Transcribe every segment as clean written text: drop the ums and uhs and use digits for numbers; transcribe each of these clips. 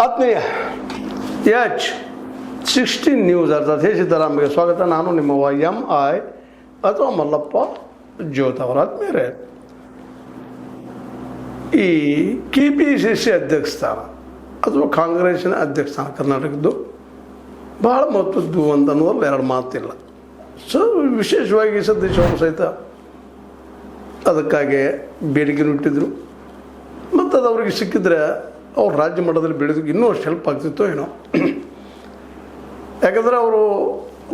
ಆತ್ಮೀಯ H16 news ಅರ್ಥಾತ್ ಹೇ ಸಿದ್ದರಾಮಯ್ಯ ಸ್ವಾಗತ. ನಾನು ನಿಮ್ಮ MI ಅಥವಾ ಮಲ್ಲಪ್ಪ ಜ್ಯೋತ್ ಅವರ ಆತ್ಮೀಯರೇ, ಈ KPCC ಅಧ್ಯಕ್ಷ ಸ್ಥಾನ ಅಥವಾ ಕಾಂಗ್ರೆಸ್ಸಿನ ಅಧ್ಯಕ್ಷ ಸ್ಥಾನ ಕರ್ನಾಟಕದ್ದು ಬಹಳ ಮಹತ್ವದ್ದು ಅಂತ ಅನ್ನೋದ್ರಲ್ಲಿ ಎರಡು ಮಾತಿಲ್ಲ. ಸೊ ವಿಶೇಷವಾಗಿ ಸತೀಶ್ ಅವರು ಸಹಿತ ಅದಕ್ಕಾಗಿ ಬೇಡಿಕೆ ಇಟ್ಟಿದ್ರು ಮತ್ತು ಅದು ಅವ್ರಿಗೆ ಸಿಕ್ಕಿದ್ರೆ ಅವ್ರು ರಾಜ್ಯ ಮಟ್ಟದಲ್ಲಿ ಬೆಳೆದಕ್ಕೆ ಇನ್ನೂ ಅಷ್ಟು ಹೆಲ್ಪ್ ಆಗ್ತಿತ್ತೋ ಏನೋ. ಯಾಕಂದರೆ ಅವರು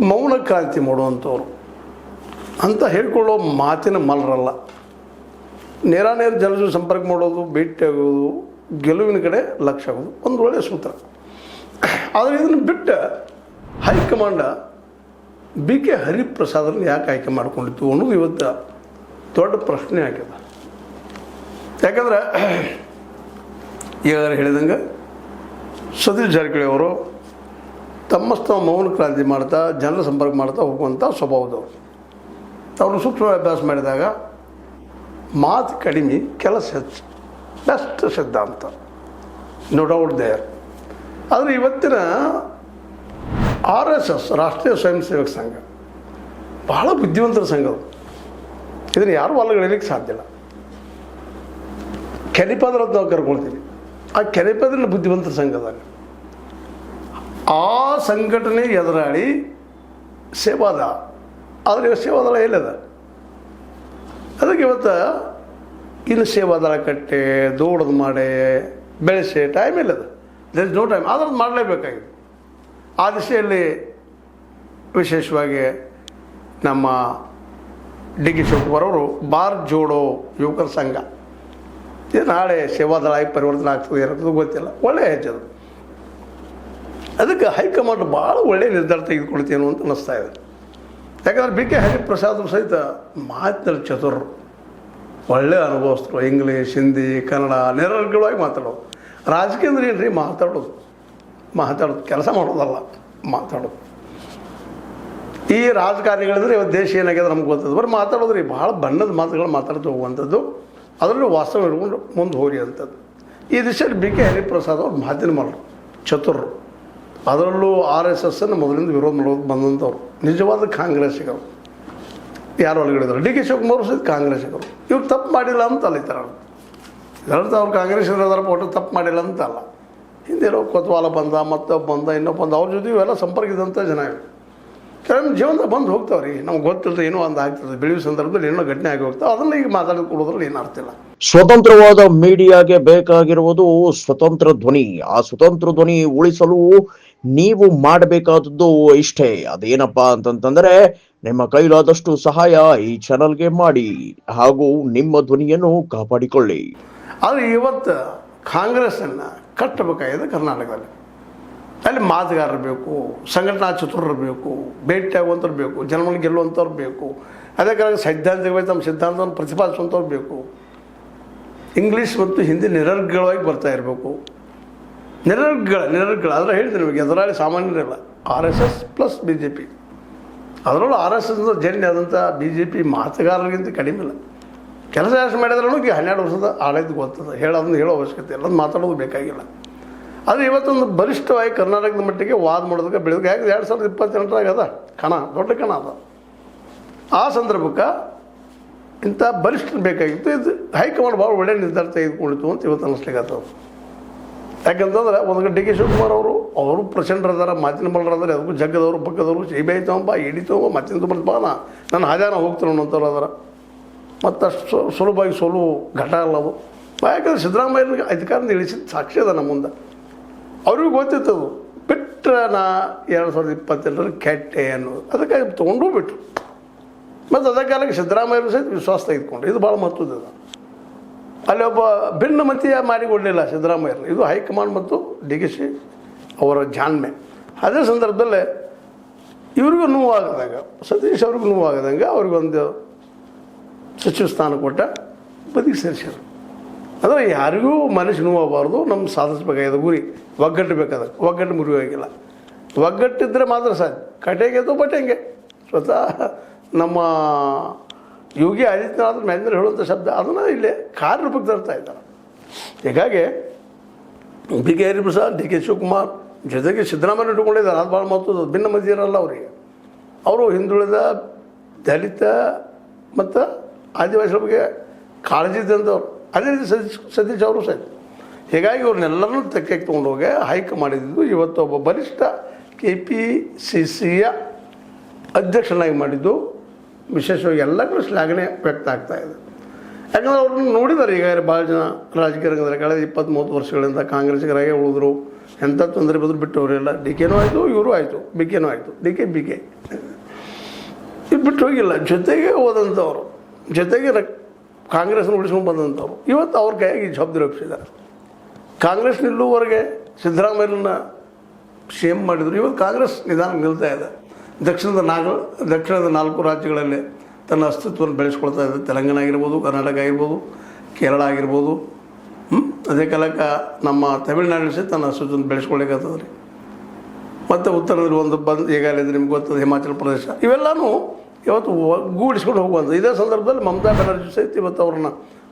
ಮೌನ ಕ್ರಾಂತಿ ಮಾಡುವಂಥವ್ರು ಅಂತ ಹೇಳ್ಕೊಳ್ಳೋ ಮಾತಿನ ಮಲರಲ್ಲ. ನೇರಾನೇರ ಜನರ ಸಂಪರ್ಕ ಮಾಡೋದು, ಭೇಟಿಯಾಗೋದು, ಗೆಲುವಿನ ಕಡೆ ಲಕ್ಷ್ಯ ಆಗೋದು ಒಂದು ಒಳ್ಳೆಯ ಸೂತ್ರ. ಆದರೆ ಇದನ್ನು ಬಿಟ್ಟು ಹೈಕಮಾಂಡ BK ಹರಿಪ್ರಸಾದನ್ನು ಯಾಕೆ ಆಯ್ಕೆ ಮಾಡಿಕೊಂಡಿತ್ತು ಅನ್ನೋದು ಇವತ್ತು ದೊಡ್ಡ ಪ್ರಶ್ನೆ ಆಗ್ಯದ. ಯಾಕಂದರೆ ಈಗಾಗಲೇ ಹೇಳಿದಂಗೆ ಸತೀಶ್ ಜಾರಕಿಹೊಳಿ ಅವರು ತಮ್ಮಸ್ಥ ಮೌನ ಕ್ರಾಂತಿ ಮಾಡ್ತಾ ಜನರ ಸಂಪರ್ಕ ಮಾಡ್ತಾ ಹೋಗುವಂಥ ಸ್ವಭಾವದವರು. ಅವರು ಸೂಕ್ಷ್ಮ ಅಭ್ಯಾಸ ಮಾಡಿದಾಗ ಮಾತು ಕಡಿಮೆ, ಕೆಲಸ ಹೆಚ್ಚು, ಬೆಸ್ಟ್ ಸಿದ್ಧಾಂತ, ನೋ ಡೌಟ್ ದೇರ್. ಆದರೆ ಇವತ್ತಿನ RSS ರಾಷ್ಟ್ರೀಯ ಸ್ವಯಂ ಸೇವಕ ಸಂಘ ಬಹಳ ಬುದ್ಧಿವಂತರ ಸಂಘ. ಇದನ್ನು ಯಾರೂ ಅಲ್ಲಗಳಿಲಿಕ್ಕೆ ಸಾಧ್ಯ ಇಲ್ಲ. ಕೆನಿಪದ್ರ ನಾವು ಕರ್ಕೊಳ್ತೀವಿ. ಆ ಕೆನಿಪದ್ರಲ್ಲಿ ಬುದ್ಧಿವಂತರ ಸಂಘದಾಗ ಆ ಸಂಘಟನೆ ಎದುರಾಳಿ ಸೇವಾದಳ, ಆದರೆ ಸೇವಾದಳ ಎಲ್ಲಿದೆ? ಅದಕ್ಕೆ ಇವತ್ತು ಇನ್ನು ಸೇವಾದಳ ಕಟ್ಟೆ ದೊಡ್ಡದು ಮಾಡಿ ಬೆಳೆಸಿ ಟೈಮ್ ಇಲ್ಲದ, ದೇರ್ ಇಸ್ ನೋ ಟೈಮ್. ಆದ್ರದ್ದು ಮಾಡಲೇಬೇಕಾಗಿದೆ. ಆ ದಿಶೆಯಲ್ಲಿ ವಿಶೇಷವಾಗಿ ನಮ್ಮ DK ಶಿವಕುಮಾರ್ ಅವರು ಬಾರ್ ಜೋಡೋ ಯುವಕರ ಸಂಘ ಇದು ನಾಳೆ ಸೇವಾದಳ ಆಗಿ ಪರಿವರ್ತನೆ ಆಗ್ತದೆ ಇರೋದು ಗೊತ್ತಿಲ್ಲ. ಒಳ್ಳೆಯ ಹೆಜ್ಜೆ ಅದು. ಅದಕ್ಕೆ ಹೈಕಮಾಂಡ್ ಭಾಳ ಒಳ್ಳೆಯ ನಿರ್ಧಾರ ತೆಗೆದುಕೊಳ್ತೇನೋ ಅಂತ ಅನ್ನಿಸ್ತಾ ಇದೆ. ಯಾಕಂದರೆ BK ಹರಿಪ್ರಸಾದ್ ಸಹಿತ ಮಾತಿನಲ್ಲಿ ಚತುರರು, ಒಳ್ಳೆಯ ಅನುಭವಸ್ಥರು. ಇಂಗ್ಲೀಷ್, ಹಿಂದಿ, ಕನ್ನಡ ನಿರರ್ಗಳವಾಗಿ ಮಾತಾಡೋದು. ರಾಜಕೀಯ ಅಂದ್ರೆ ಏನು ರೀ? ಮಾತಾಡೋದು ಕೆಲಸ ಮಾಡೋದಲ್ಲ, ಮಾತಾಡೋದು. ಈ ರಾಜಕಾರಣಿಗಳಿದ್ರೆ ಇವತ್ತು ದೇಶ ಏನಾಗಿದೆ ನಮ್ಗೆ ಗೊತ್ತದ. ಬರೀ ಮಾತಾಡೋದು ರೀ, ಭಾಳ ಬಣ್ಣದ ಮಾತುಗಳು ಮಾತಾಡ್ತಾ ಹೋಗುವಂಥದ್ದು, ಅದರಲ್ಲೂ ವಾಸ್ತವ ಇಟ್ಕೊಂಡು ಮುಂದೆ ಹೋಗಿ ಅಂಥದ್ದು. ಈ ದಿಶೆಯಲ್ಲಿ BK ಹರಿಪ್ರಸಾದ್ ಅವ್ರು ಮಾತಿನ ಮಾಡರು, ಚತುರರು. ಅದರಲ್ಲೂ RSSನ್ನು ಮೊದಲಿಂದ ವಿರೋಧ ಮಾಡೋದು ಬಂದಂಥವ್ರು, ನಿಜವಾದ ಕಾಂಗ್ರೆಸ್ಸಿಗರು. ಯಾರು ಒಳಗಡೆದ್ರು DK ಶಿವಕುಮಾರ್ ಸಹಿತ ಕಾಂಗ್ರೆಸ್ಸಿಗರು. ಇವ್ರು ತಪ್ಪು ಮಾಡಿಲ್ಲ ಅಂತ ಅಲ್ಲ. ಈ ಥರ ಇದರರ್ಥ ಅವ್ರು ಕಾಂಗ್ರೆಸ್ ಇರೋದರ ಫೋಟೋ ತಪ್ಪು ಮಾಡಿಲ್ಲ ಅಂತ ಅಲ್ಲ. ಹಿಂದಿರೋ ಕೊತ್ವಾಲ ಬಂದ, ಮತ್ತೊಬ್ಬ ಬಂದ, ಇನ್ನೊಬ್ಬ ಬಂದ, ಅವ್ರ ಜೊತೆ ಇವೆಲ್ಲ ಸಂಪರ್ಕ ಇದ್ದಂಥ ಜನ ಇವೆ. ಕೆಲವೊಂದು ಜೀವನದಾಗ ಬಂದು ಹೋಗ್ತಾವ್ರಿ, ನಮ್ಗೆ ಗೊತ್ತಿಲ್ಲದೆ ಏನೋ ಒಂದು ಆಗ್ತದೆ, ಬೆಳೆಯುವ ಸಂದರ್ಭದಲ್ಲಿ ಏನೋ ಘಟನೆ ಆಗಿ ಹೋಗ್ತಾವೆ. ಅದನ್ನು ಈಗ ಮಾತಾಡಿ ಕೊಡೋದ್ರಲ್ಲಿ ಏನು ಅರ್ಥ ಇಲ್ಲ. ಸ್ವತಂತ್ರವಾದ ಮೀಡಿಯಾಗೆ ಬೇಕಾಗಿರುವುದು ಸ್ವತಂತ್ರ ಧ್ವನಿ. ಆ ಸ್ವತಂತ್ರ ಧ್ವನಿ ಉಳಿಸಲು ನೀವು ಮಾಡಬೇಕಾದದ್ದು ಇಷ್ಟೇ. ಅದೇನಪ್ಪಾ ಅಂತಂತಂದ್ರೆ, ನಿಮ್ಮ ಕೈಲಾದಷ್ಟು ಸಹಾಯ ಈ ಚಾನಲ್ಗೆ ಮಾಡಿ ಹಾಗೂ ನಿಮ್ಮ ಧ್ವನಿಯನ್ನು ಕಾಪಾಡಿಕೊಳ್ಳಿ. ಆದರೆ ಇವತ್ತು ಕಾಂಗ್ರೆಸ್ಸನ್ನು ಕಟ್ಟಬೇಕಾಗಿದೆ ಕರ್ನಾಟಕದಲ್ಲಿ. ಅಲ್ಲಿ ಮಾತುಗಾರರು ಬೇಕು, ಸಂಘಟನಾ ಚತುರರು ಬೇಕು, ಭೇಟಿ ಆಗುವಂಥವ್ರು ಬೇಕು, ಜನಮನ ಗೆಲ್ಲುವಂಥವ್ರು ಬೇಕು. ಅದೇ ಕಾರಣ ಸೈದ್ಧಾಂತಿಕವಾಗಿ ತಮ್ಮ ಸಿದ್ಧಾಂತವನ್ನು ಪ್ರತಿಪಾದಿಸುವಂಥವ್ರು ಬೇಕು. ಇಂಗ್ಲೀಷ್ ಮತ್ತು ಹಿಂದಿ ನಿರರ್ಗಳವಾಗಿ ಬರ್ತಾ ಇರಬೇಕು. ನಿರರ್ಗಳ ಆದರೆ ಹೇಳ್ತೀನಿ ನಿಮಗೆ, ಎದುರಾಳಿ ಸಾಮಾನ್ಯರಿಲ್ಲ. RSS ಪ್ಲಸ್ BJP, ಅದರಲ್ಲೂ RSS ಜನ್ಯ ಆದಂಥ BJP ಮಾತುಗಾರರಿಗಿಂತ ಕಡಿಮೆ ಇಲ್ಲ. ಕೆಲಸ ಎಷ್ಟು ಮಾಡಿದ್ರೆ 12 ವರ್ಷದ ಆಡಳಿತ ಗೊತ್ತದ. ಅದನ್ನು ಹೇಳೋ ಅವಶ್ಯಕತೆ ಇಲ್ಲ, ಅದು ಮಾತಾಡೋದು ಬೇಕಾಗಿಲ್ಲ. ಆದರೆ ಇವತ್ತೊಂದು ಬಲಿಷ್ಠವಾಗಿ ಕರ್ನಾಟಕದ ಮಟ್ಟಿಗೆ ವಾದ ಮಾಡೋದಕ್ಕೆ ಬೆಳೆದಕ್ಕೆ. ಯಾಕೆ 2028 ಅದ ಕಣ, ದೊಡ್ಡ ಕಣ ಅದ. ಆ ಸಂದರ್ಭಕ್ಕೆ ಇಂಥ ಬಲಿಷ್ಠ ಬೇಕಾಗಿತ್ತು. ಇದು ಹೈಕಮಾಂಡ್ ಭಾಳ ಒಳ್ಳೆಯ ನಿರ್ಧಾರ ತೆಗೆದುಕೊಂಡಿತ್ತು ಅಂತ ಇವತ್ತು ಅನ್ನಿಸ್ಲಿಕ್ಕತ್ತದ. ಯಾಕಂತಂದ್ರೆ ಒಂದು DK ಶಿವಕುಮಾರ್ ಅವರು ಪ್ರಚಂಡರದಾರ, ಮಾತಿನ ಬಲರದಾರ, ಅದಕ್ಕೂ ಜಗ್ಗದವರು, ಪಕ್ಕದವರು, CBI ತಗೊಂಬ, ED ತಗೊಂಬ, ಮತ್ತಿಂದು ಬಾ, ನನ್ನ ಹಾಜಾನ ಹೋಗ್ತಾನೆ ಅನ್ನೋಂಥವ್ರು ಅದರ. ಮತ್ತು ಅಷ್ಟು ಸುಲಭವಾಗಿ ಸೋಲು ಘಟ ಅಲ್ಲವು. ಯಾಕಂದ್ರೆ ಸಿದ್ದರಾಮಯ್ಯನಿಗೆ ಅಧಿಕಾರದಿಂದ ಇಳಿಸಿದ ಸಾಕ್ಷಿ ಅದ ನಮ್ಮ ಮುಂದೆ. ಅವ್ರಿಗೂ ಗೊತ್ತಿತ್ತದು. ಬಿಟ್ಟರೆ ನಾ 2022 ಕೆಟ್ಟೆ ಅನ್ನೋದು. ಅದಕ್ಕಾಗಿ ತೊಗೊಂಡು ಬಿಟ್ಟರು. ಮತ್ತು ಅದೇ ಕಾಲಕ್ಕೆ ಸಿದ್ದರಾಮಯ್ಯರು ಸಹಿತ ವಿಶ್ವಾಸ ತೆಗೆದುಕೊಂಡು. ಇದು ಭಾಳ ಮಹತ್ವದ. ಅಲ್ಲಿ ಒಬ್ಬ ಭಿನ್ನಮತೀಯ ಮಾಡಿಕೊಳ್ಳಲಿಲ್ಲ ಸಿದ್ದರಾಮಯ್ಯರು. ಇದು ಹೈಕಮಾಂಡ್ ಮತ್ತು DK ಅವರ ಜಾಣ್ಮೆ. ಅದೇ ಸಂದರ್ಭದಲ್ಲೇ ಇವ್ರಿಗೂ ನೋವಾಗದಾಗ, ಸತೀಶ್ ಅವ್ರಿಗೂ ನೋವಾಗದಂಗೆ ಅವ್ರಿಗೊಂದು ಸಚಿವ ಸ್ಥಾನ ಕೊಟ್ಟ, ಬದಿಗೆ ಸೇರಿಸ್ಯಾರ. ಅಂದರೆ ಯಾರಿಗೂ ಮನಸ್ಸು ನೋವಾಗಬಾರ್ದು. ನಮ್ಮ ಸಾಧಿಸಬೇಕಾಗಿದೆ ಗುರಿ, ಒಗ್ಗಟ್ಟು ಬೇಕಾದ. ಒಗ್ಗಟ್ಟು ಮುರಿಯೋಗಿಲ್ಲ. ಒಗ್ಗಟ್ಟಿದ್ದರೆ ಮಾತ್ರ ಸಾಧ್ಯ. ಕಟೆಗೆ ಅದು ಬಟ್ಟೆಂಗೆ. ಸ್ವತಃ ನಮ್ಮ ಯೋಗಿ ಆದಿತ್ಯನಾಥ್ ಮಹೇಂದ್ರ ಹೇಳುವಂಥ ಶಬ್ದ ಅದನ್ನು ಇಲ್ಲೇ ಕಾರ್ಯರೂಪಕ್ಕೆ ತರ್ತಾ ಇದ್ದಾರೆ. ಹೀಗಾಗಿ B K Hariprasad, D K Shivakumar ಜೊತೆಗೆ ಸಿದ್ದರಾಮಯ್ಯ ಇಟ್ಕೊಂಡಿದ್ದಾರೆ. ಅದು ಭಾಳ ಮಹತ್ವದ, ಭಿನ್ನ ಮತ ಇರಲ್ಲ ಅವರಿಗೆ. ಅವರು ಹಿಂದುಳಿದ, ದಲಿತ ಮತ್ತು ಆದಿವಾಸಿಗಳ ಬಗ್ಗೆ ಕಾಳಜಿ ಇದ್ದಂಥವ್ರು. ಅದೇ ರೀತಿ ಸತೀಶ್ ಅವರು ಸಹಿತ. ಹೀಗಾಗಿ ಇವ್ರನ್ನೆಲ್ಲರನ್ನೂ ತೆಕ್ಕೆಗೆ ತೊಗೊಂಡೋಗಿ ಹೈಕ್ ಮಾಡಿದ್ದು. ಇವತ್ತು ಒಬ್ಬ ಬಲಿಷ್ಠ KPCCಯ ಅಧ್ಯಕ್ಷನಾಗಿ ಮಾಡಿದ್ದು ವಿಶೇಷವಾಗಿ ಎಲ್ಲ ಕಡೆ ಶ್ಲಾಘನೆ ವ್ಯಕ್ತ ಆಗ್ತಾ ಇದೆ. ಯಾಕಂದರೆ ಅವ್ರನ್ನ ನೋಡಿದ್ದಾರೆ ಈಗ ಭಾಳ ಜನ ರಾಜಕೀಯ ರಂಗದಲ್ಲಿ ಕಳೆದ 20-30 ವರ್ಷಗಳಿಂದ ಕಾಂಗ್ರೆಸ್ಸಿಗರಾಗೇ ಉಳಿದ್ರು. ಎಂಥ ತೊಂದರೆ ಬದ್ರು ಬಿಟ್ಟವರೆಲ್ಲ. ಡಿ ಕೆನೂ ಆಯಿತು, ಇವರು ಆಯಿತು, ಬಿ ಕೆನೂ ಆಯಿತು. ಬಿ ಕೆ ಇದು ಬಿಟ್ಟು ಹೋಗಿಲ್ಲ. ಜೊತೆಗೆ ಹೋದಂಥವ್ರು, ಜೊತೆಗೆ ಕಾಂಗ್ರೆಸ್ನ ಉಳಿಸ್ಕೊಂಡು ಬಂದಂಥವ್ರು ಇವತ್ತು ಅವ್ರ ಕೈಯಾಗಿ ಜವಾಬ್ದಾರಿ ಒಪ್ಪಿಸಿದ್ದಾರೆ. ಕಾಂಗ್ರೆಸ್ ನಿಲ್ಲುವವರೆಗೆ ಸಿದ್ದರಾಮಯ್ಯನ CM ಮಾಡಿದರು. ಇವತ್ತು ಕಾಂಗ್ರೆಸ್ ನಿಧಾನ ನಿಲ್ತಾ ಇದೆ. ದಕ್ಷಿಣದ 4 ರಾಜ್ಯಗಳಲ್ಲಿ ತನ್ನ ಅಸ್ತಿತ್ವವನ್ನು ಬೆಳೆಸ್ಕೊಳ್ತಾ ಇದೆ. ತೆಲಂಗಾಣ ಆಗಿರ್ಬೋದು, ಕರ್ನಾಟಕ ಆಗಿರ್ಬೋದು, ಕೇರಳ ಆಗಿರ್ಬೋದು. ಅದೇ ಕಾಲಕ್ಕೆ ನಮ್ಮ ತಮಿಳುನಾಡಿನ ಸಹಿತ ತನ್ನ ಅಸ್ತಿತ್ವವನ್ನು ಬೆಳೆಸ್ಕೊಳ್ಳಿಕ್ಕತ್ತದ ರೀ. ಮತ್ತು ಉತ್ತರದಲ್ಲಿ ಒಂದು ಈಗಾಗಲೇ ನಿಮ್ಗೆ ಗೊತ್ತದ ಹಿಮಾಚಲ ಪ್ರದೇಶ. ಇವೆಲ್ಲನೂ ಇವತ್ತು ಒಗ್ಗೂಡಿಸ್ಕೊಂಡು ಹೋಗುವಂಥ. ಇದೇ ಸಂದರ್ಭದಲ್ಲಿ ಮಮತಾ ಬ್ಯಾನರ್ಜಿ ಸಹಿತ ಇವತ್ತು ಅವ್ರನ್ನ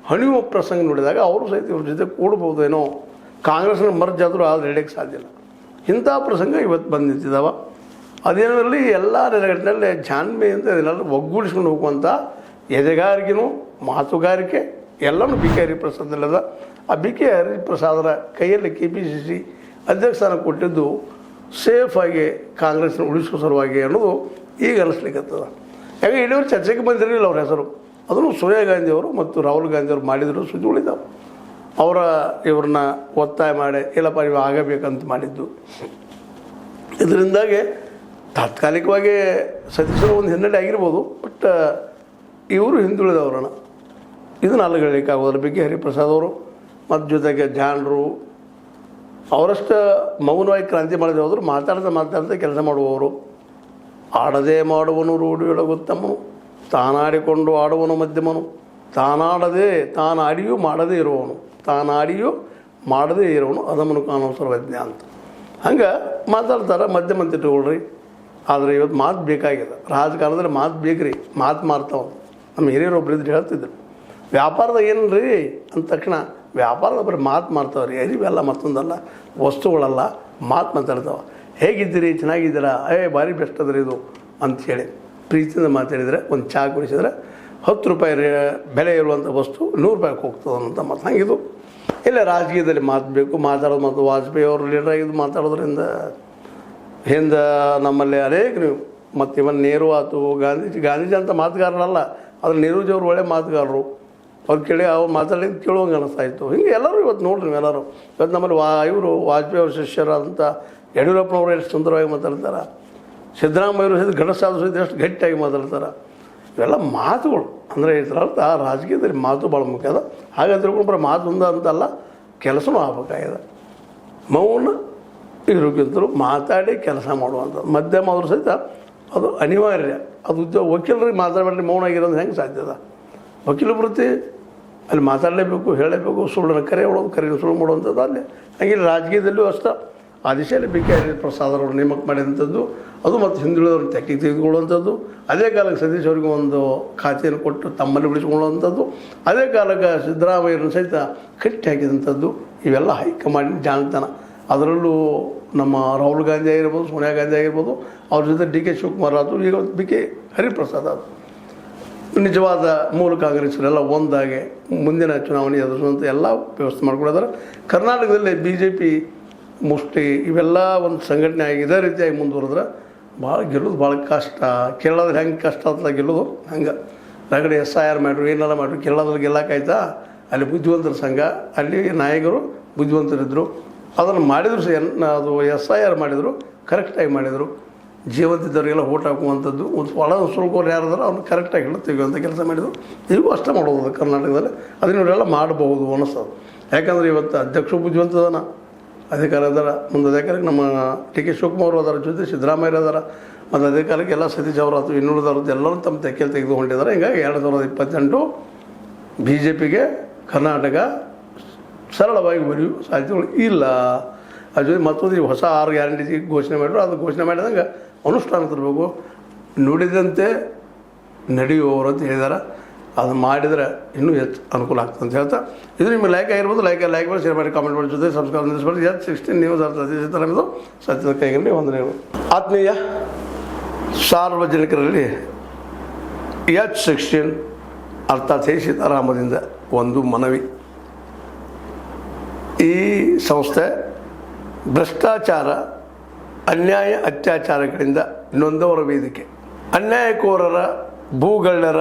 ಹಣಿಯುವ ಪ್ರಸಂಗ ನೋಡಿದಾಗ ಅವರು ಸಹಿತ ಇವ್ರ ಜೊತೆ ಕೂಡಬಹುದೇನೋ. ಕಾಂಗ್ರೆಸ್ನ ಮರ್ಜ್ ಆದರೂ ಆದರೆ ಹಿಡಿಯೋಕ್ಕೆ ಸಾಧ್ಯ ಇಲ್ಲ. ಇಂಥ ಪ್ರಸಂಗ ಇವತ್ತು ಬಂದು ನಿಂತಿದ್ದಾವ. ಅದೇನಲ್ಲಿ ಎಲ್ಲ ನೆಲೆಗಟ್ಟಿನಲ್ಲಿ ಜಾಣ್ಮೆ ಅಂತ ಇದನ್ನೆಲ್ಲ ಒಗ್ಗೂಡಿಸ್ಕೊಂಡು ಹೋಗುವಂಥ ಎದೆಗಾರಿಕೆನೂ ಮಾತುಗಾರಿಕೆ ಎಲ್ಲನೂ ಬಿ ಕೆ ಹರಿಪ್ರಸಾದಲ್ಲದ. ಆ ಬಿ ಕೆ ಹರಿಪ್ರಸಾದರ ಕೈಯಲ್ಲಿ KPCC ಅಧ್ಯಕ್ಷ ಸ್ಥಾನ ಕೊಟ್ಟಿದ್ದು ಸೇಫಾಗಿ ಕಾಂಗ್ರೆಸ್ನ ಉಳಿಸುವ ಸಲುವಾಗಿ ಅನ್ನೋದು ಈಗ ಅನಿಸ್ಲಿಕ್ಕತ್ತದ. ಯಾಕೆ ಇಲ್ಲಿಯವರು ಚರ್ಚೆಗೆ ಬಂದಿರಲಿಲ್ಲ ಅವ್ರ ಹೆಸರು. ಅದನ್ನು ಸೋನಿಯಾ ಗಾಂಧಿಯವರು ಮತ್ತು ರಾಹುಲ್ ಗಾಂಧಿಯವರು ಮಾಡಿದರು, ಸುದ್ದಿ ಉಳಿದಾವೆ. ಇವ್ರನ್ನ ಒತ್ತಾಯ ಮಾಡಿ ಇಲ್ಲಪ್ಪ ನೀವು ಆಗಬೇಕಂತ ಮಾಡಿದ್ದು. ಇದರಿಂದಾಗಿ ತಾತ್ಕಾಲಿಕವಾಗಿ ಸತೀಶರು ಒಂದು ಹಿನ್ನಡೆ ಆಗಿರ್ಬೋದು. ಬಟ್ ಇವರು ಹಿಂದುಳಿದವರನ್ನ ಇದನ್ನು ಅಲ್ಲಗಳಿಕ್ಕಾಗೋದಿಲ್ಲ. ಬಿ ಕೆ ಹರಿಪ್ರಸಾದ್ ಅವರು ಮತ್ತು ಜೊತೆಗೆ ಜಾಣರು ಅವರಷ್ಟು ಮೌನವಾಗಿ ಕ್ರಾಂತಿ ಮಾಡದೆ ಹೋದರು. ಮಾತಾಡ್ತಾ ಕೆಲಸ ಮಾಡುವವರು. ಆಡದೆ ಮಾಡುವನು ರೂಢಿಯೊಳಗುತ್ತಮನು, ತಾನಾಡಿಕೊಂಡು ಆಡುವನು ಮಧ್ಯಮನು, ತಾನಾಡಿಯೂ ಮಾಡದೇ ಇರುವವನು, ತಾನಾಡಿಯೂ ಮಾಡದೇ ಇರೋನು ಅದಮನು ಕಾಣೋ ಸರ್ವಜ್ಞ ಅಂತ. ಹಂಗೆ ಮಾತಾಡ್ತಾರೆ. ಮಧ್ಯಮ ಇಟ್ಕೊಳ್ರಿ. ಆದರೆ ಇವತ್ತು ಮಾತು ಬೇಕಾಗಿದೆ. ರಾಜಕಾರಣದಲ್ಲಿ ಮಾತು ಬೇಕ್ರಿ. ಮಾತು ಮಾರ್ತಾವ. ನಮ್ಮ ಹಿರಿಯರು ಒಬ್ಬರಿದ್ರು ಹೇಳ್ತಿದ್ರು, ವ್ಯಾಪಾರದಾಗ ಏನು ರೀ ಅಂದ ತಕ್ಷಣ ವ್ಯಾಪಾರದ ಬರೀ ಮಾತು ಮಾರ್ತಾವ್ರಿ. ಅರಿವೆಲ್ಲ ಮತ್ತೊಂದಲ್ಲ, ವಸ್ತುಗಳಲ್ಲ, ಮಾತು ಮಾತಾಡ್ತಾವೆ. ಹೇಗಿದ್ದೀರಿ, ಚೆನ್ನಾಗಿದ್ದೀರಾ, ಭಾರಿ ಬೆಸ್ಟ್ ಅದ್ರಿ ಇದು ಅಂಥೇಳಿ ಪ್ರೀತಿಯಿಂದ ಮಾತಾಡಿದರೆ, ಒಂದು ಚಹಾ ಕುಡಿಸಿದ್ರೆ 10 ರೂಪಾಯಿ ಬೆಲೆ ಇರುವಂಥ ವಸ್ತು 100 ರೂಪಾಯಿಗೆ ಹೋಗ್ತದೆ ಅನ್ನೋಂಥ ಮಾತು. ಹಂಗಿದು ಇಲ್ಲ ರಾಜಕೀಯದಲ್ಲಿ ಮಾತು ಬೇಕು. ಮಾತಾಡೋದು ಮತ್ತು ವಾಜಪೇಯಿ ಅವರು ಲೀಡರ್ ಆಗಿದ್ದು ಮಾತಾಡೋದ್ರಿಂದ ಹಿಂದೆ ನಮ್ಮಲ್ಲಿ ಅನೇಕ ನೀವು ಮತ್ತು ಇವನ್ ನೆಹರು ಆಯ್ತು, ಗಾಂಧೀಜಿ ಅಂತ ಮಾತುಗಾರರಲ್ಲ, ಆದರೆ ನೆಹರೂಜಿಯವರು ಒಳ್ಳೆ ಮಾತುಗಾರರು. ಅವ್ರು ಕೇಳಿ ಅವ್ರು ಮಾತಾಡಿದ್ದು ಕೇಳುವಂಗೆ ಅನಿಸ್ತಾ ಇತ್ತು. ಹಿಂಗೆ ಎಲ್ಲರೂ ಇವತ್ತು ನೋಡ್ರಿ ನೀವೆಲ್ಲರೂ ಇವತ್ತು ನಮ್ಮಲ್ಲಿ ಇವರು ವಾಜಪೇಯಿ ಅವ್ರ ಶಿಷ್ಯರಾದಂಥ ಯಡಿಯೂರಪ್ಪನವರು ಎಷ್ಟು ಸುಂದರವಾಗಿ ಮಾತಾಡ್ತಾರೆ. ಸಿದ್ದರಾಮಯ್ಯವರು ಸಹಿತ ಗಣಸಾದ್ರು ಸಹಿತ ಎಷ್ಟು ಗಟ್ಟಿಯಾಗಿ ಮಾತಾಡ್ತಾರೆ. ಇವೆಲ್ಲ ಮಾತುಗಳು. ಅಂದರೆ ಇದರ ಅರ್ಥ ರಾಜಕೀಯದಲ್ಲಿ ಮಾತು ಭಾಳ ಮುಖ್ಯ ಅದ. ಹಾಗೆ ತಿಳ್ಕೊಂಡ್ರೆ ಮಾತು ಒಂದ ಅಂತಲ್ಲ, ಕೆಲಸನೂ ಆಗಬೇಕಾಗಿದೆ. ಮೌನ ಇರೋಕ್ಕಿಂತಲೂ ಮಾತಾಡಿ ಕೆಲಸ ಮಾಡುವಂಥದ್ದು ಮಧ್ಯಮ ಆದರೂ ಸಹಿತ ಅದು ಅನಿವಾರ್ಯ. ಅದು ಉದ್ಯೋಗ. ವಕೀಲರಿಗೆ ಮಾತಾಡಬೇಡ್ರಿ ಮೌನ ಆಗಿರೋದು ಹೆಂಗೆ ಸಾಧ್ಯದ? ವಕೀಲ ವೃತ್ತಿ ಅಲ್ಲಿ ಮಾತಾಡಲೇಬೇಕು, ಹೇಳಲೇಬೇಕು. ಸುಳ್ಳನ್ನು ಕರೆ ಮಾಡೋದು, ಕರೆಯನ್ನು ಸುಳ್ಳು ಮಾಡುವಂಥದ್ದು ಅಲ್ಲೇ. ಹಾಗೆ ರಾಜಕೀಯದಲ್ಲೂ ಅಷ್ಟೇ ಆ ದಿಶೆಯಲ್ಲಿ ಬಿ ಕೆ ಹರಿಪ್ರಸಾದ್ ಅವರು ನೇಮಕ ಮಾಡಿದಂಥದ್ದು ಅದು. ಮತ್ತು ಹಿಂದುಳಿದವ್ರನ್ನ ತೆಕ್ಕಿಗೆ ತೆಗೆದುಕೊಳ್ಳುವಂಥದ್ದು. ಅದೇ ಕಾಲಕ್ಕೆ ಸತೀಶ್ ಅವರಿಗೆ ಒಂದು ಖಾತೆಯನ್ನು ಕೊಟ್ಟು ತಮ್ಮಲ್ಲಿ ಉಳಿಸ್ಕೊಳ್ಳುವಂಥದ್ದು. ಅದೇ ಕಾಲಕ್ಕೆ ಸಿದ್ದರಾಮಯ್ಯರನ್ನು ಸಹಿತ ಕಟ್ಟಿ ಹಾಕಿದಂಥದ್ದು. ಇವೆಲ್ಲ ಹೈಕಮಾಂಡ್ ಜಾಣತನ. ಅದರಲ್ಲೂ ನಮ್ಮ ರಾಹುಲ್ ಗಾಂಧಿ ಆಗಿರ್ಬೋದು, ಸೋನಿಯಾ ಗಾಂಧಿ ಆಗಿರ್ಬೋದು, ಅವ್ರ ಜೊತೆ ಡಿ ಕೆ ಶಿವಕುಮಾರ್ ಆದರು, ಈಗ ಬಿ ಕೆ ಹರಿಪ್ರಸಾದ್ ಆದರು. ನಿಜವಾದ ಮೂಲ ಕಾಂಗ್ರೆಸ್ಸರೆಲ್ಲ ಒಂದಾಗಿ ಮುಂದಿನ ಚುನಾವಣೆ ಎದುರಿಸುವಂಥ ಎಲ್ಲ ವ್ಯವಸ್ಥೆ ಮಾಡ್ಕೊಂಡಿದ್ದಾರೆ. ಕರ್ನಾಟಕದಲ್ಲಿ BJP ಮುಷ್ಟಿ ಇವೆಲ್ಲ ಒಂದು ಸಂಘಟನೆ ಆಗಿ ಇದೇ ರೀತಿಯಾಗಿ ಮುಂದುವರೆದ್ರೆ ಭಾಳ ಗೆಲ್ಲೋದು ಭಾಳ ಕಷ್ಟ. ಕೇರಳದಲ್ಲಿ ಹೆಂಗೆ ಕಷ್ಟ ಅಂತ ಗೆಲ್ಲೋದು ಹಂಗೆ. ರಗಡೆ SIR ಮಾಡ್ರು, ಏನೆಲ್ಲ ಮಾಡ್ರು. ಕೇರಳದಲ್ಲಿ ಗೆಲ್ಲಕ್ಕಾಯ್ತಾ? ಅಲ್ಲಿ ಬುದ್ಧಿವಂತರ ಸಂಘ, ಅಲ್ಲಿ ನಾಯಕರು ಬುದ್ಧಿವಂತರಿದ್ದರು. ಅದನ್ನು ಮಾಡಿದ್ರು ಅದು SIR ಮಾಡಿದರು, ಕರೆಕ್ಟಾಗಿ ಮಾಡಿದರು. ಜೀವಂತಿದ್ದವರಿಗೆಲ್ಲ ಓಟ್ ಹಾಕುವಂಥದ್ದು. ಒಂದು ಒಳ ಸುಳ್ಕೋರು ಯಾರಾದರೂ ಅವ್ನು ಕರೆಕ್ಟಾಗಿ ಎಲ್ಲ ತೆಗೆಯುವಂಥ ಕೆಲಸ ಮಾಡಿದರು. ಈಗೂ ಅಷ್ಟೇ ಮಾಡೋದು ಕರ್ನಾಟಕದಲ್ಲಿ. ಅದನ್ನೆಲ್ಲ ಮಾಡಬಹುದು ಅನ್ನಿಸ್ತದೆ. ಯಾಕಂದರೆ ಇವತ್ತು ಅಧ್ಯಕ್ಷರು ಬುದ್ಧಿವಂತದನ, ಅಧಿಕಾರ ಅದಾರ. ಮುಂದೆ ಅದೇ ಕಾಲಕ್ಕೆ ನಮ್ಮ ಡಿ ಕೆ ಶಿವಕುಮಾರ್ ಅದರ ಜೊತೆ ಸಿದ್ದರಾಮಯ್ಯ ಅದಾರ. ಮತ್ತು ಅದೇ ಕಾಲಕ್ಕೆ ಎಲ್ಲ ಸತೀಶ್ ಅವರು ಅಥವಾ ಇನ್ನುಳಿದವ್ರದ್ದು ಎಲ್ಲರೂ ತಮ್ಮ ತೆಕ್ಕೆಯಲ್ಲಿ ತೆಗೆದುಕೊಂಡಿದ್ದಾರೆ. ಹೀಗಾಗಿ 2028 BJPಗೆ ಕರ್ನಾಟಕ ಸರಳವಾಗಿ ಬರೆಯುವ ಸಾಧ್ಯತೆಗಳು ಇಲ್ಲ. ಅದ್ರ ಜೊತೆ ಮತ್ತೊಂದು ಹೊಸ 6 ಗ್ಯಾರಂಟಿ ಘೋಷಣೆ ಮಾಡಿದ್ರು. ಅದು ಘೋಷಣೆ ಮಾಡಿದಂಗೆ ಅನುಷ್ಠಾನ ತರಬೇಕು. ನುಡಿದಂತೆ ನಡೆಯುವವರು ಅಂತ ಹೇಳಿದ್ದಾರೆ. ಅದು ಮಾಡಿದರೆ ಇನ್ನೂ ಹೆಚ್ಚು ಅನುಕೂಲ ಆಗ್ತದೆ ಅಂತ ಹೇಳ್ತಾ, ಇದು ನಿಮಗೆ ಲೈಕ್ ಆಗಿರ್ಬೋದು. ಲೈಕ್ ಮಾಡಿ, ಶೇರ್ ಮಾಡಿ, ಕಾಮೆಂಟ್ ಮಾಡಿ, ಜೊತೆ ಸಬ್ಸ್ಕ್ರೈಬ್ ನಿಲ್ಲಿಸ್ಬಾರ್ದು. H16 ನ್ಯೂಸ್ ಅರ್ಥ ಸತ್ಯದ ಕೈಗಳಲ್ಲಿ ವಂದನೆಗಳು. ಆತ್ಮೀಯ ಸಾರ್ವಜನಿಕರಲ್ಲಿ H16 ಅರ್ಥಾತ್ ಸೀತಾರಾಮದಿಂದ ಒಂದು ಮನವಿ. ಈ ಸಂಸ್ಥೆ ಭ್ರಷ್ಟಾಚಾರ, ಅನ್ಯಾಯ, ಅತ್ಯಾಚಾರಗಳಿಂದ ನೊಂದವರ ವೇದಿಕೆ. ಅನ್ಯಾಯಕೋರರ, ಭೂಗಳ್ಳರ,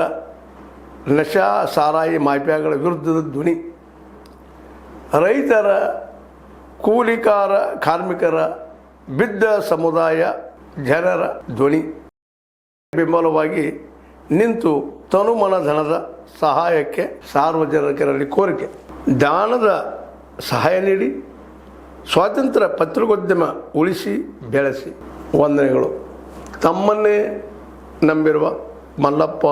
ನಶಾ ಸಾರಾಯಿ ಮಾಫಿಯಾಗಳ ವಿರುದ್ಧದ ಧ್ವನಿ. ರೈತರ, ಕೂಲಿಕಾರ, ಕಾರ್ಮಿಕರ, ಬಿದ್ದ ಸಮುದಾಯ ಜನರ ಧ್ವನಿ. ಬೆಂಬಲವಾಗಿ ನಿಂತು ತನುಮನ ಧನದ ಸಹಾಯಕ್ಕೆ ಸಾರ್ವಜನಿಕರಲ್ಲಿ ಕೋರಿಕೆ. ದಾನದ ಸಹಾಯ ನೀಡಿ ಸ್ವಾತಂತ್ರ್ಯ ಪತ್ರಿಕೋದ್ಯಮ ಉಳಿಸಿ ಬೆಳೆಸಿ. ವಂದನೆಗಳು. ತಮ್ಮನ್ನೇ ನಂಬಿರುವ ಮಲ್ಲಪ್ಪ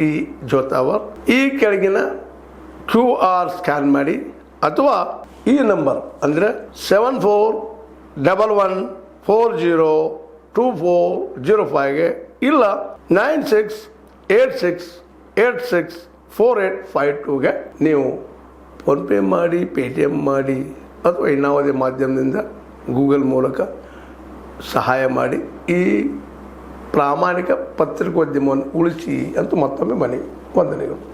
ಇ ಜೋತಾವರ್. ಈ ಕೆಳಗಿನ QR ಸ್ಕ್ಯಾನ್ ಮಾಡಿ ಅಥವಾ ಈ ನಂಬರ್ ಅಂದರೆ 7411402405ಗೆ ಇಲ್ಲ 9686864852ಗೆ ನೀವು ಫೋನ್ಪೇ ಮಾಡಿ, ಪೇಟಿಎಮ್ ಮಾಡಿ ಅಥವಾ ಇನ್ನಾವುದೇ ಮಾಧ್ಯಮದಿಂದ ಗೂಗಲ್ ಮೂಲಕ ಸಹಾಯ ಮಾಡಿ ಈ ಪ್ರಾಮಾಣಿಕ ಪತ್ರಿಕೋದ್ಯಮವನ್ನು ಉಳಿಸಿ ಅಂತ ಮತ್ತೊಮ್ಮೆ ಮನವಿ. ವಂದನೆಗಳು.